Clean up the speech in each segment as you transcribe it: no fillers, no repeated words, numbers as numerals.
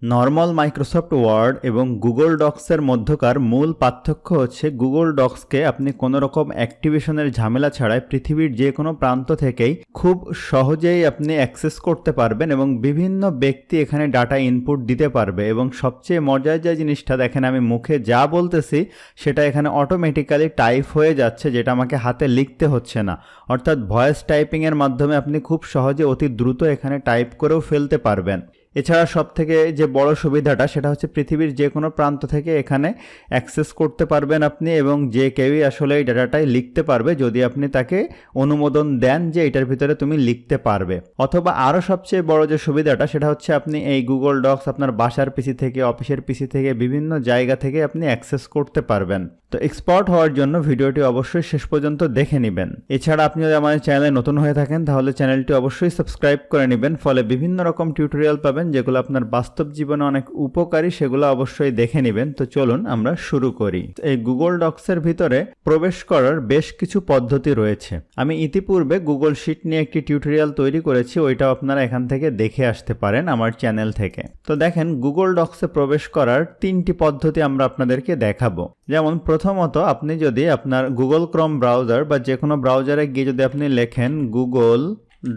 Normal Microsoft word এবং Google ডক্সের মধ্যকার মূল পার্থক্য হচ্ছে গুগল ডক্সকে আপনি কোনো রকম অ্যাক্টিভেশনের ঝামেলা ছাড়াই পৃথিবীর যে কোনো প্রান্ত থেকেই খুব সহজেই আপনি অ্যাক্সেস করতে পারবেন এবং বিভিন্ন ব্যক্তি এখানে ডাটা ইনপুট দিতে পারবে। এবং সবচেয়ে মজার যে জিনিসটা দেখেন, আমি মুখে যা বলতেছি সেটা এখানে অটোমেটিক্যালি টাইপ হয়ে যাচ্ছে, যেটা আমাকে হাতে লিখতে হচ্ছে না। অর্থাৎ ভয়েস টাইপিংয়ের মাধ্যমে আপনি খুব সহজে অতি দ্রুত এখানে টাইপ করেও ফেলতে পারবেন। এছাড়া সবথেকে যে বড় সুবিধাটা সেটা হচ্ছে পৃথিবীর যে কোনো প্রান্ত থেকে এখানে অ্যাক্সেস করতে পারবেন আপনি, এবং যে কেউই আসলে এই ডাটাটাই লিখতে পারবে যদি আপনি তাকে অনুমোদন দেন যে এটার ভিতরে তুমি লিখতে পারবে। অথবা আরও সবচেয়ে বড় যে সুবিধাটা সেটা হচ্ছে আপনি এই গুগল ডক্স আপনার বাসার পিসি থেকে, অফিসের পিসি থেকে, বিভিন্ন জায়গা থেকে আপনি অ্যাক্সেস করতে পারবেন। তো এক্সপার্ট হওয়ার জন্য ভিডিওটি অবশ্যই শেষ পর্যন্ত দেখে নেবেন। এছাড়া আপনি যদি আমাদের চ্যানেলে নতুন হয়ে থাকেন তাহলে চ্যানেলটি অবশ্যই সাবস্ক্রাইব করে নেবেন, ফলে বিভিন্ন রকম টিউটোরিয়াল পাবেন যেগুলো আপনার বাস্তব জীবনে অনেক উপকারী, সেগুলো অবশ্যই দেখে নেবেন। তো চলুন আমরা শুরু করি। এই গুগল ডক্সের ভিতরে প্রবেশ করার বেশ কিছু পদ্ধতি রয়েছে। আমি ইতিপূর্বে গুগল শিট নিয়ে একটি টিউটোরিয়াল তৈরি করেছি, ওইটাও আপনারা এখান থেকে দেখে আসতে পারেন আমার চ্যানেল থেকে। তো দেখেন, গুগল ডক্সে প্রবেশ করার 3টি পদ্ধতি আমরা আপনাদেরকে দেখাবো। যেমন প্রথমত, আপনি যদি আপনার গুগল ক্রোম ব্রাউজার বা যে কোনো ব্রাউজারে গিয়ে যদি আপনি লেখেন গুগল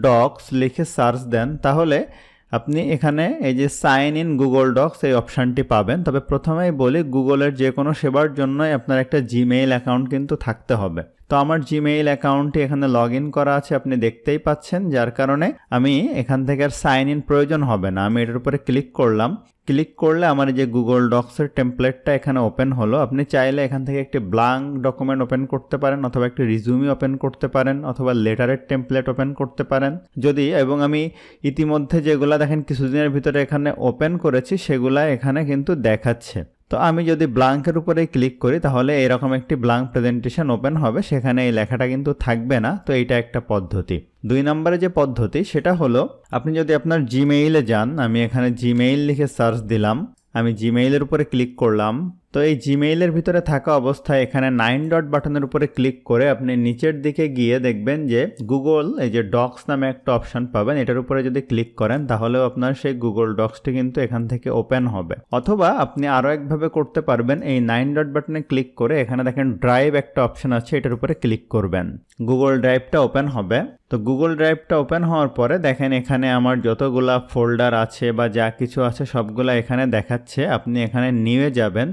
ডক্স লিখে সার্চ দেন, তাহলে আপনি এখানে এই যে সাইন ইন গুগল ডক্স এই অপশানটি পাবেন। তবে প্রথমেই বলি, গুগলের যে কোনো সেবার জন্যই আপনার একটা জিমেইল অ্যাকাউন্ট কিন্তু থাকতে হবে। তো আমার জিমেইল অ্যাকাউন্টটি এখানে লগ ইন করা আছে, আপনি দেখতেই পাচ্ছেন, যার কারণে আমি এখান থেকে আর সাইন ইন প্রয়োজন হবে না। আমি এটার উপরে ক্লিক করলাম। ক্লিক করলে আমার যে গুগল ডক্সের টেমপ্লেটটা এখানে ওপেন হলো। আপনি চাইলে এখান থেকে একটি ব্ল্যাঙ্ক ডকুমেন্ট ওপেন করতে পারেন, অথবা একটি রিজিউমি ওপেন করতে পারেন, অথবা লেটারের টেমপ্লেট ওপেন করতে পারেন যদি। এবং আমি ইতিমধ্যে যেগুলা দেখেন কিছুদিনের ভিতরে এখানে ওপেন করেছি সেগুলা এখানে কিন্তু দেখাচ্ছে। তো আমি যদি ব্ল্যাঙ্কের উপরে ক্লিক করি তাহলে এরকম একটি ব্ল্যাঙ্ক প্রেজেন্টেশন ওপেন হবে, সেখানে এই লেখাটা কিন্তু থাকবে না। তো এইটা একটা পদ্ধতি। 2 নম্বরে যে পদ্ধতি সেটা হলো, আপনি যদি আপনার জিমেইলে যান, আমি এখানে জিমেইল লিখে সার্চ দিলাম, আমি জিমেইলের উপরে ক্লিক করলাম। তো এই জিমেইলের ভিতরে থাকা অবস্থায় এখানে 9 ডট বাটনের উপরে ক্লিক করে আপনি নিচের দিকে গিয়ে দেখবেন যে গুগল এই যে ডক্স নামে একটা অপশন পাবেন। এটার উপরে যদি ক্লিক করেন তাহলেও আপনার সেই গুগল ডক্সটি কিন্তু এখান থেকে ওপেন হবে। অথবা আপনি আরও একভাবে করতে পারবেন, এই 9 ডট বাটনে ক্লিক করে এখানে দেখেন ড্রাইভ একটা অপশন আছে, এটার উপরে ক্লিক করবেন, গুগল ড্রাইভটা ওপেন হবে। তো গুগল ড্রাইভটা ওপেন হওয়ার পরে দেখেন এখানে আমার যতগুলা ফোল্ডার আছে বা যা কিছু আছে সবগুলা এখানে দেখাচ্ছে। আপনি এখানে নিয়ে যাবেন,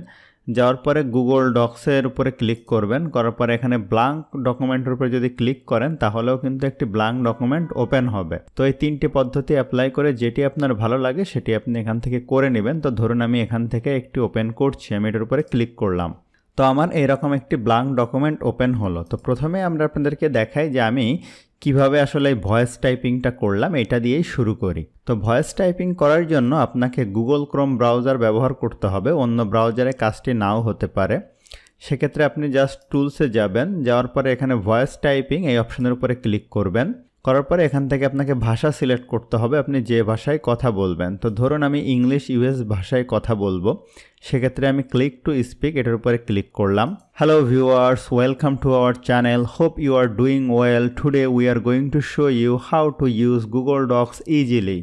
যাওয়ার পরে গুগল ডক্সের উপরে ক্লিক করবেন, করার পরে এখানে ব্ল্যাঙ্ক ডকুমেন্টের উপরে যদি ক্লিক করেন তাহলেও কিন্তু একটি ব্ল্যাঙ্ক ডকুমেন্ট ওপেন হবে। তো এই 3টি পদ্ধতি অ্যাপ্লাই করে যেটি আপনার ভালো লাগে সেটি আপনি এখান থেকে করে নেবেন। তো ধরুন আমি এখান থেকে একটি ওপেন করছি, আমি এটার উপরে ক্লিক করলাম। তো আমার এরকম একটি ব্ল্যাঙ্ক ডকুমেন্ট ওপেন হলো। তো প্রথমে আমরা আপনাদেরকে দেখাই যে আমি কিভাবে আসলে ভয়েস টাইপিংটা করলাম, এটা দিয়েই শুরু করি। তো ভয়েস টাইপিং করার জন্য আপনাকে গুগল ক্রোম ব্রাউজার ব্যবহার করতে হবে, অন্য ব্রাউজারে কাজটি নাও হতে পারে। সেক্ষেত্রে আপনি জাস্ট টুলসে যাবেন, যাওয়ার পরে এখানে ভয়েস টাইপিং এই অপশনের উপরে ক্লিক করবেন। করার পরে এখান থেকে আপনাকে ভাষা সিলেক্ট করতে হবে, আপনি যে ভাষায় কথা বলবেন। তো ধরুন আমি ইংলিশ ইউএস ভাষায় কথা বলবো, সেক্ষেত্রে আমি ক্লিক টু স্পিক এটার উপরে ক্লিক করলাম। Hello viewers, welcome to our channel, hope you are doing well. Today we are going to show you how to use Google Docs easily.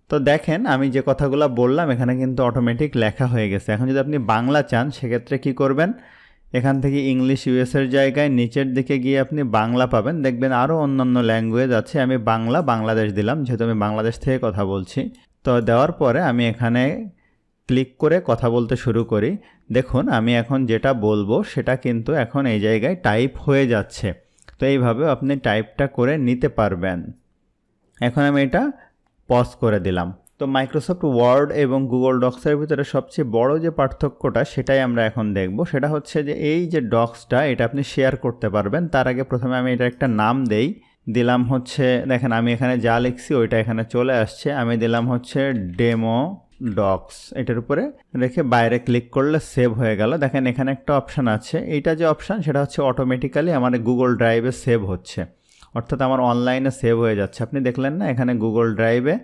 তো দেখেন আমি যে কথাগুলো বললাম এখানে কিন্তু অটোমেটিক লেখা হয়ে গেছে। এখন যদি আপনি বাংলা চান সেক্ষেত্রে কি করবেন, এখান থেকে ইংলিশ ইউএসের জায়গায় নিচের দিকে গিয়ে আপনি বাংলা পাবেন, দেখবেন আরও অন্যান্য ল্যাঙ্গুয়েজ আছে। আমি বাংলাদেশ দিলাম, যেহেতু আমি বাংলাদেশ থেকে কথা বলছি। তো দেওয়ার পরে আমি এখানে ক্লিক করে কথা বলতে শুরু করি। দেখুন আমি এখন যেটা বলবো সেটা কিন্তু এখন এই জায়গায় টাইপ হয়ে যাচ্ছে। তো এইভাবে আপনি টাইপটা করে নিতে পারবেন। এখন আমি এটা পজ করে দিলাম। তো মাইক্রোসফট ওয়ার্ড এবং গুগল ডক্সের ভিতরে সবচেয়ে বড় যে পার্থক্যটা সেটাই আমরা এখন দেখব। সেটা হচ্ছে যে এই যে ডক্সটা এটা আপনি শেয়ার করতে পারবেন। তার আগে প্রথমে আমি এটা একটা নাম দিলাম হচ্ছে, দেখেন আমি এখানে যা লিখছি ওইটা এখানে চলে আসছে। আমি দিলাম হচ্ছে ডেমো ডক্স, এটার উপরে রেখে বাইরে ক্লিক করলে সেভ হয়ে গেল। দেখেন এখানে একটা অপশান আছে, এইটা যে অপশান সেটা হচ্ছে অটোমেটিক্যালি আমার গুগল ড্রাইভে সেভ হচ্ছে, অর্থাৎ আমার অনলাইনে সেভ হয়ে যাচ্ছে। আপনি দেখলেন না এখানে গুগল ড্রাইভে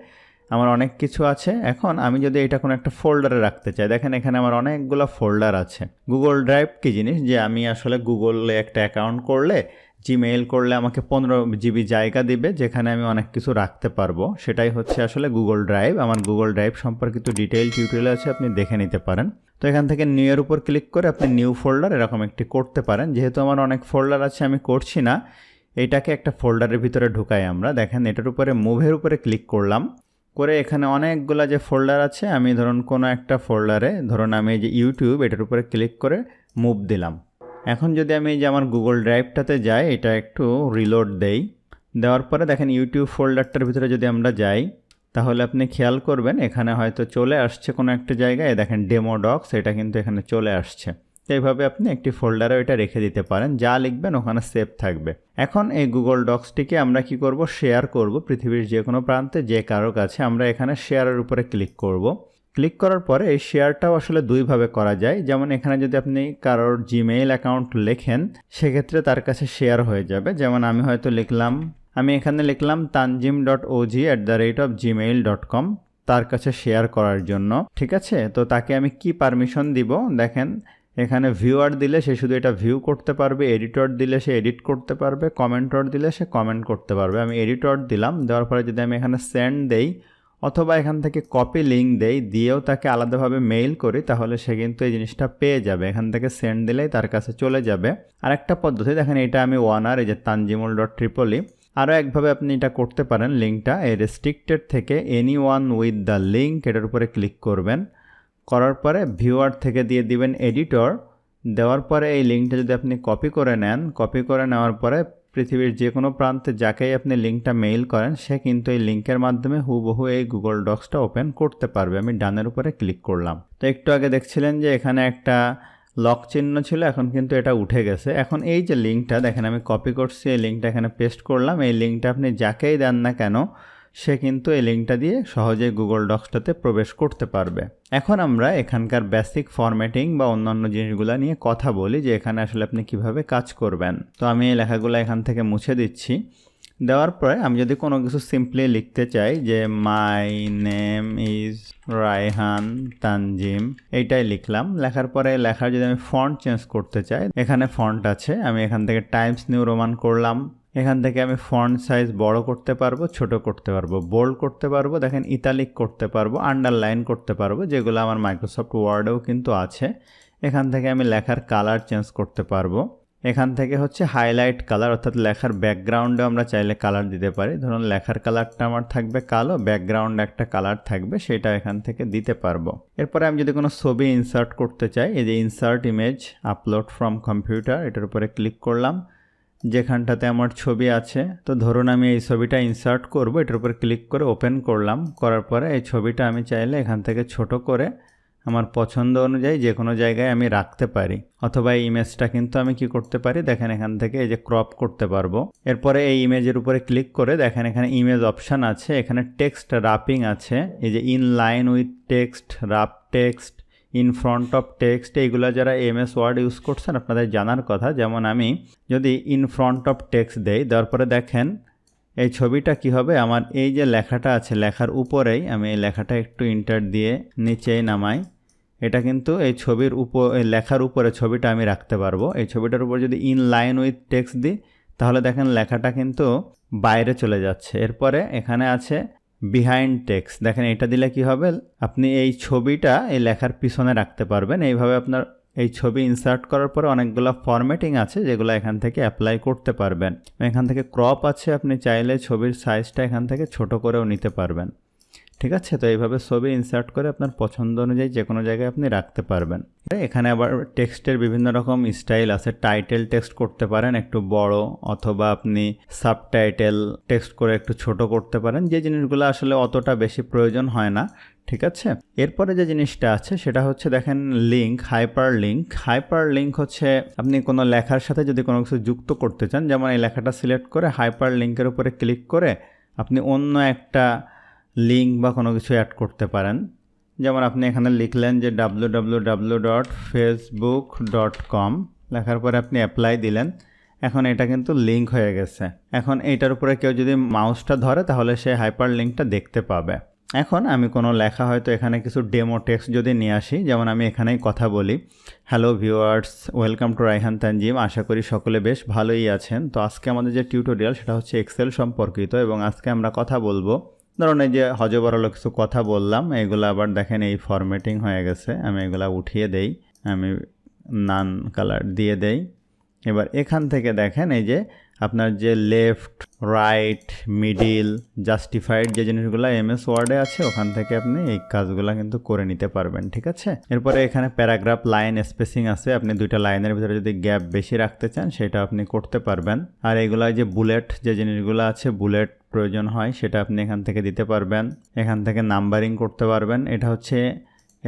আমার অনেক কিছু আছে। এখন আমি যদি এটা কোনো একটা ফোল্ডারে রাখতে চাই, দেখেন এখানে আমার অনেকগুলো ফোল্ডার আছে। গুগল ড্রাইভ কী জিনিস, যে আমি আসলে গুগলে একটা অ্যাকাউন্ট করলে জিমেইল করলে আমাকে 15 জিবি জায়গা দিবে, যেখানে আমি অনেক কিছু রাখতে পারবো। সেটাই হচ্ছে আসলে গুগল ড্রাইভ। আমার গুগল ড্রাইভ সম্পর্কিত ডিটেইল টিউটোরিয়াল আছে, আপনি দেখে নিতে পারেন। তো এখান থেকে নিউ এর উপর ক্লিক করে আপনি নিউ ফোল্ডার এরকম একটি করতে পারেন। যেহেতু আমার অনেক ফোল্ডার আছে আমি করছি না, এইটাকে একটা ফোল্ডারের ভিতরে ঢুকাই আমরা। দেখেন এটার উপরে মুভের উপরে ক্লিক করলাম, করে এখানে অনেকগুলা যে ফোল্ডার আছে, আমি ধরুন কোনো একটা ফোল্ডারে, ধরুন আমি এই যে ইউটিউব, এটার উপরে ক্লিক করে মুভ দিলাম। এখন যদি আমি এই যে আমার গুগল ড্রাইভটাতে যাই, এটা একটু রিলোড দেই, দেওয়ার পরে দেখেন ইউটিউব ফোল্ডারটার ভিতরে যদি আমরা যাই, তাহলে আপনি খেয়াল করবেন এখানে হয়তো চলে আসছে কোনো একটা জায়গায়, দেখেন ডেমো ডক্স, এটা কিন্তু এখানে চলে আসছে। এইভাবে আপনি একটি ফোল্ডারে এটা রেখে দিতে পারেন, যা লিখবেন ওখানে সেভ থাকবে। এখন এই গুগল ডক্সটিকে আমরা কি করব, শেয়ার করব পৃথিবীর যে কোনো প্রান্তে যে কারো কাছে। আমরা এখানে শেয়ারের উপরে ক্লিক করব। ক্লিক করার পরে এই শেয়ারটাও আসলে দুইভাবে করা যায়। যেমন এখানে যদি আপনি কারোর জিমেইল অ্যাকাউন্ট লেখেন, সেক্ষেত্রে তার কাছে শেয়ার হয়ে যাবে। যেমন আমি হয়তো লিখলাম, আমি এখানে লিখলাম tanjim.og@gmail.com, তার কাছে শেয়ার করার জন্য। ঠিক আছে, তো তাকে আমি কি পারমিশন দিব, দেখেন এখানে ভিউয়ার দিলে সে শুধু এটা ভিউ করতে পারবে, এডিটর দিলে সে এডিট করতে পারবে, কমেন্টর দিলে সে কমেন্ট করতে পারবে। আমি এডিটর দিলাম, দেওয়ার পরে যদি আমি এখানে সেন্ড দেই অথবা এখান থেকে কপি লিঙ্ক দেই, দিয়েও তাকে আলাদাভাবে মেইল করি, তাহলে সে কিন্তু এই জিনিসটা পেয়ে যাবে। এখান থেকে সেন্ড দিলেই তার কাছে চলে যাবে। আরেকটা পদ্ধতি দেখেন, এটা আমি ওয়ানার, এই যে tanjimul.tripoli, আরও একভাবে আপনি এটা করতে পারেন। লিঙ্কটা এই রেস্ট্রিক্টেড থেকে এনিওয়ান উইথ দ্য লিঙ্ক, এটার উপরে ক্লিক করবেন। করার পরে ভিউয়ার থেকে দিয়ে দিবেন এডিটর, দেওয়ার পরে এই লিঙ্কটা যদি আপনি কপি করে নেন, কপি করে নেওয়ার পরে পৃথিবীর যে কোনো প্রান্তে যাকেই আপনি লিঙ্কটা মেইল করেন, সে কিন্তু এই লিঙ্কের মাধ্যমে হুবহু এই গুগল ডক্সটা ওপেন করতে পারবে। আমি ডানের উপরে ক্লিক করলাম। তো একটু আগে দেখছিলেন যে এখানে একটা লক চিহ্ন ছিল, এখন কিন্তু এটা উঠে গেছে। এখন এই যে লিঙ্কটা দেখেন আমি কপি করছি, এই লিঙ্কটা এখানে পেস্ট করলাম। এই লিঙ্কটা আপনি যাকেই দেন না কেন, সে কিন্তু এই লিঙ্কটা দিয়ে সহজেই গুগল ডক্সটাতে প্রবেশ করতে পারবে। এখন আমরা এখানকার বেসিক ফরম্যাটিং বা অন্যান্য জিনিসগুলো নিয়ে কথা বলি, যে এখানে আসলে আপনি কিভাবে কাজ করবেন। তো আমি এই লেখাগুলো এখান থেকে মুছে দিচ্ছি। দেওয়ার পরে আমি যদি কোনো কিছু সিম্পলি লিখতে চাই, যে my name is Raihan Tanjim, এইটাই লিখলাম। লেখার পরে লেখার যদি আমি ফন্ট চেঞ্জ করতে চাই, এখানে ফন্ট আছে, আমি এখান থেকে টাইমস নিউ রোমান করলাম। এখান থেকে আমি ফন্ট সাইজ বড় করতে পারবো, ছোট করতে পারবো, বোল্ড করতে পারবো, দেখেন ইতালিক করতে পারবো, আন্ডারলাইন করতে পারবো, যেগুলো আমার মাইক্রোসফট ওয়ার্ডেও কিন্তু আছে। এখান থেকে আমি লেখার কালার চেঞ্জ করতে পারবো। এখান থেকে হচ্ছে হাইলাইট কালার, অর্থাৎ লেখার ব্যাকগ্রাউন্ডে আমরা চাইলে কালার দিতে পারি। ধরুন লেখার কালারটা আমার থাকবে কালো, ব্যাকগ্রাউন্ডে একটা কালার থাকবে, সেটা এখান থেকে দিতে পারবো। এরপরে আমি যদি কোনো ছবি ইনসার্ট করতে চাই, এই যে insert image upload from computer, এটার উপরে ক্লিক করলাম। যেখানটাতে আমার ছবি আছে, তো ধরুন আমি এই ছবিটা ইনসার্ট করব, এটার উপরে ক্লিক করে ওপেন করলাম। করার পরে এই ছবিটা আমি চাইলে এখান থেকে ছোট করে আমার পছন্দ অনুযায়ী যে কোনো জায়গায় আমি রাখতে পারি, অথবা এই ইমেজটা কিন্তু আমি কি করতে পারি, দেখেন এখান থেকে এই যে ক্রপ করতে পারবো। এরপরে এই ইমেজের উপরে ক্লিক করে দেখেন এখানে ইমেজ অপশান আছে, এখানে টেক্সট রাপিং আছে, এই যে in line with text, wrap text, in front of text, এইগুলো যারা এমএস ওয়ার্ড ইউজ করছেন আপনাদের জানার কথা। যেমন আমি যদি ইন ফ্রন্ট অফ টেক্সট দেই, দেওয়ার পরে দেখেন এই ছবিটা কি হবে, আমার এই যে লেখাটা আছে লেখার উপরেই আমি এই লেখাটা একটু ইন্টার দিয়ে নিচেই নামাই, এটা কিন্তু এই ছবির উপর, এই লেখার উপরে ছবিটা আমি রাখতে পারবো। এই ছবিটার উপর যদি ইন লাইন উইথ টেক্সট দিই, তাহলে দেখেন লেখাটা কিন্তু বাইরে চলে যাচ্ছে। এরপরে এখানে আছে বিহাইন্ড টেক্সট, দেখেন এটা দিলে কি হবে, আপনি এই ছবিটা এই লেখার পিছনে রাখতে পারবেন। এইভাবে আপনার এই ছবি ইনসার্ট করার পরে অনেকগুলো ফরম্যাটিং আছে, যেগুলো এখান থেকে অ্যাপ্লাই করতে পারবেন। এখান থেকে ক্রপ আছে, আপনি চাইলে ছবির সাইজটা এখান থেকে ছোট করেও নিতে পারবেন। ঠিক আছে, তো এইভাবে ছবি ইনসার্ট করে আপনার পছন্দ অনুযায়ী যে কোনো জায়গায় আপনি রাখতে পারবেন। এখানে আবার টেক্সটের বিভিন্ন রকম স্টাইল আছে, টাইটেল টেক্সট করতে পারেন একটু বড়, অথবা আপনি সাবটাইটেল টেক্সট করে একটু ছোট করতে পারেন, যে জিনিসগুলো আসলে অতটা বেশি প্রয়োজন হয় না। ঠিক আছে, এরপরে যে জিনিসটা আছে সেটা হচ্ছে দেখেন link, hyper link. Hyper link হচ্ছে আপনি কোনো লেখার সাথে যদি কোনো কিছু যুক্ত করতে চান, যেমন এই লেখাটা সিলেক্ট করে হাইপার লিঙ্কের উপরে ক্লিক করে আপনি অন্য একটা লিঙ্ক বা কোনো কিছু অ্যাড করতে পারেন। যেমন আপনি এখানে লিখলেন যে www.facebook.com, লেখার পরে আপনি অ্যাপ্লাই দিলেন, এখন এটা কিন্তু লিঙ্ক হয়ে গেছে। এখন এইটার উপরে কেউ যদি মাউসটা ধরে তাহলে সে হাইপার লিঙ্কটা দেখতে পাবে। এখন আমি কোনো লেখা হয়তো এখানে কিছু ডেমো টেক্সট যদি নিয়ে আসি, যেমন আমি এখানেই কথা বলি, hello viewers, welcome to Raihan Tanzim, আশা করি সকলে বেশ ভালোই আছেন। তো আজকে আমাদের যে টিউটোরিয়াল সেটা হচ্ছে এক্সেল সম্পর্কিত, এবং আজকে আমরা কথা বলবো, ধরুন এই যে হজবরল কিছু কথা বললাম, এগুলো আবার দেখেন এই ফরম্যাটিং হয়ে গেছে, আমি এগুলো উঠিয়ে দেই, আমি নান কালার দিয়ে দেই। এবার এখান থেকে দেখেন এই যে আপনার যে লেফট, রাইট, মিডিল, জাস্টিফাইড যে জিনিসগুলো এমএস ওয়ার্ডে আছে, ওখান থেকে আপনি এই কাজগুলো কিন্তু করে নিতে পারবেন, ঠিক আছে। এরপরে এখানে প্যারাগ্রাফ, লাইন স্পেসিং আছে, আপনি দুইটা লাইনের ভিতরে যদি গ্যাপ বেশি রাখতে চান সেটা আপনি করতে পারবেন। আর এগুলো যে বুলেট যে জিনিসগুলো আছে, বুলেট প্রয়োজন হয় সেটা আপনি এখান থেকে দিতে পারবেন। এখান থেকে নাম্বারিং করতে পারবেন। এটা হচ্ছে,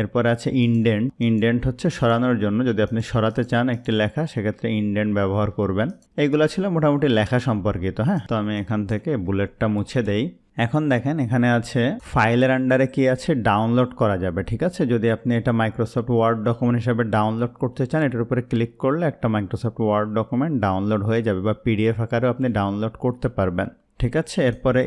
এরপরে আছে ইনডেন্ট। ইনডেন্ট হচ্ছে সরানোর জন্য, যদি আপনি সরাতে চান একটি লেখা সেক্ষেত্রে ইনডেন্ট ব্যবহার করবেন। এইগুলো ছিল মোটামুটি লেখা সম্পর্কিত। হ্যাঁ, তো আমি এখান থেকে বুলেটটা মুছে দেই। এখন দেখেন এখানে আছে ফাইলের আন্ডারে কি আছে, ডাউনলোড করা যাবে, ঠিক আছে। যদি আপনি এটা মাইক্রোসফট ওয়ার্ড ডকুমেন্ট হিসেবে ডাউনলোড করতে চান, এটার উপরে ক্লিক করলে একটা মাইক্রোসফট ওয়ার্ড ডকুমেন্ট ডাউনলোড হয়ে যাবে, বা পিডিএফ আকারেও আপনি ডাউনলোড করতে পারবেন, ঠিক আছে। এরপরে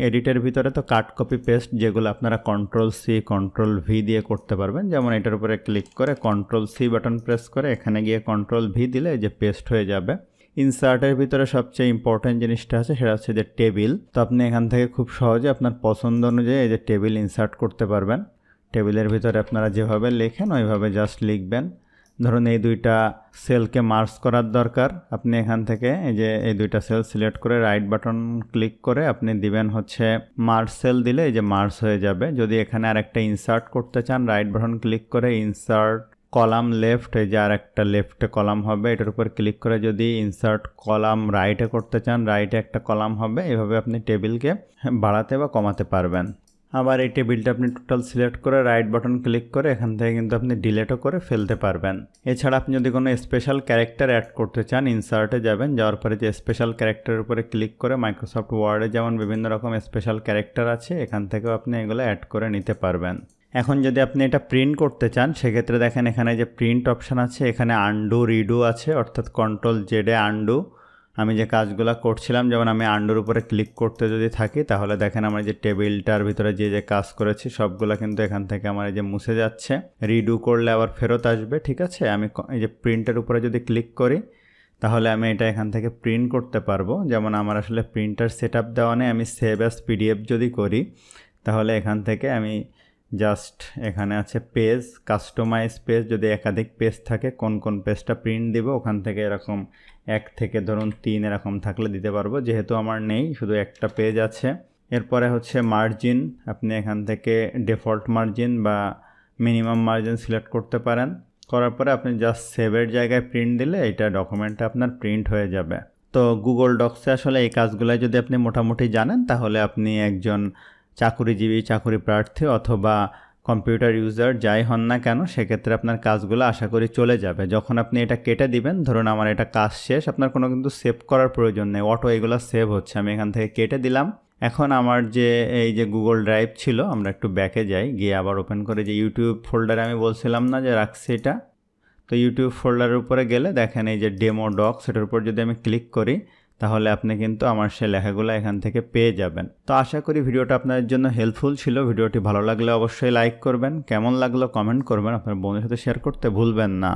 এডিটের ভিতরে তো কাট, কপি, পেস্ট, যেগুলো আপনারা কন্ট্রোল-C, কন্ট্রোল-V দিয়ে করতে পারবেন। যেমন এটার উপরে ক্লিক করে কন্ট্রোল-C বাটন প্রেস করে এখানে গিয়ে কন্ট্রোল-V দিলে এই যে পেস্ট হয়ে যাবে। ইনসার্টের ভিতরে সবচেয়ে ইম্পর্টেন্ট জিনিসটা আছে, সেটা হচ্ছে যে টেবিল। তো আপনি এখান থেকে খুব সহজে আপনার পছন্দ অনুযায়ী এই যে টেবিল ইনসার্ট করতে পারবেন। টেবিলের ভিতরে আপনারা যেভাবে লেখেন ওইভাবে জাস্ট লিখবেন। ধরুন এই দুইটা সেলকে মার্জ করার দরকার, আপনি এখান থেকে এই যে এই দুইটা সেল সিলেক্ট করে রাইট বাটন ক্লিক করে আপনি দিবেন হচ্ছে মার্জ সেল, দিলে এই যে মার্জ হয়ে যাবে। যদি এখানে আরেকটা ইনসার্ট করতে চান, রাইট বাটন ক্লিক করে ইনসার্ট কলাম লেফট, এই যে আর একটা লেফটে কলাম হবে, এটার উপর ক্লিক করে যদি ইনসার্ট কলাম রাইটে করতে চান, রাইটে একটা কলাম হবে। এভাবে আপনি টেবিলকে বাড়াতে বা কমাতে পারবেন। আবার এই টেবিলটা আপনি টোটাল সিলেক্ট করে রাইট বাটন ক্লিক করে এখান থেকে কিন্তু আপনি ডিলেটও করে ফেলতে পারবেন। এছাড়া আপনি যদি কোনো স্পেশাল ক্যারেক্টার অ্যাড করতে চান, ইনসার্টে যাবেন, যাওয়ার পরে যে স্পেশাল ক্যারেক্টারের উপরে ক্লিক করে মাইক্রোসফট ওয়ার্ডে যেমন বিভিন্ন রকম স্পেশাল ক্যারেক্টার আছে, এখান থেকেও আপনি এগুলো অ্যাড করে নিতে পারবেন। এখন যদি আপনি এটা প্রিন্ট করতে চান, সেক্ষেত্রে দেখেন এখানে যে প্রিন্ট অপশান আছে, এখানে আনডু, রিডু আছে, অর্থাৎ কন্ট্রোল-Z আনডু। আমি যে কাজগুলো করছিলাম, যেমন আমি আন্ডুর উপরে ক্লিক করতে যদি থাকি, তাহলে দেখেন আমার যে টেবিলটার ভিতরে যে যে কাজ করেছি সবগুলো কিন্তু এখান থেকে আমার এই যে মুছে যাচ্ছে। রিডু করলে আবার ফেরত আসবে, ঠিক আছে। আমি এই যে প্রিন্টের উপরে যদি ক্লিক করি, তাহলে আমি এটা এখান থেকে প্রিন্ট করতে পারবো। যেমন আমার আসলে প্রিন্টার সেট আপ দেওয়া নেই, আমি সেভ অ্যাজ পিডিএফ যদি করি, তাহলে এখান থেকে আমি জাস্ট এখানে আছে পেজ, কাস্টমাইজ পেজ, যদি একাধিক পেজ থাকে কোন কোন পেজটা প্রিন্ট দিব, ওখান থেকে এরকম 1 থেকে ধরুন 3 এরকম থাকলে দিতে পারবো। যেহেতু আমার নেই, শুধু একটা পেজ আছে। এরপরে হচ্ছে মার্জিন, আপনি এখান থেকে ডিফল্ট মার্জিন বা মিনিমাম মার্জিন সিলেক্ট করতে পারেন। করার পরে আপনি জাস্ট সেভের জায়গায় প্রিন্ট দিলে এটা ডকুমেন্টটা আপনার প্রিন্ট হয়ে যাবে। তো গুগল ডক্সে আসলে এই কাজগুলো যদি আপনি মোটামুটি জানেন, তাহলে আপনি একজন চাকুরিজীবী, চাকুরি প্রার্থী অথবা কম্পিউটার ইউজার যাই হন না কেন, সেক্ষেত্রে আপনার কাজগুলো আশা করি চলে যাবে। যখন আপনি এটা কেটে দিবেন, ধরুন আমার এটা কাজ শেষ, আপনার কোনো কিন্তু সেভ করার প্রয়োজন নেই, অটো এগুলো সেভ হচ্ছে। আমি এখান থেকে কেটে দিলাম। এখন আমার যে এই যে গুগল ড্রাইভ ছিল, আমরা একটু ব্যাকে যাই, গিয়ে আবার ওপেন করে যে ইউটিউব ফোল্ডারে আমি বলছিলাম না যে রাখছি এটা, তো ইউটিউব ফোল্ডারের উপরে গেলে দেখেন এই যে ডেমো ডক্স, এটার উপর যদি আমি ক্লিক করি, তাহলে আপনি কিন্তু আমার সে লেখাগুলো এখান থেকে পেয়ে যাবেন। তো আশা করি ভিডিওটা আপনাদের জন্য হেল্পফুল ছিল। ভিডিওটি ভালো লাগলে অবশ্যই লাইক করবেন, কেমন লাগলো কমেন্ট করবেন, আপনার বন্ধুদের সাথে শেয়ার করতে ভুলবেন না।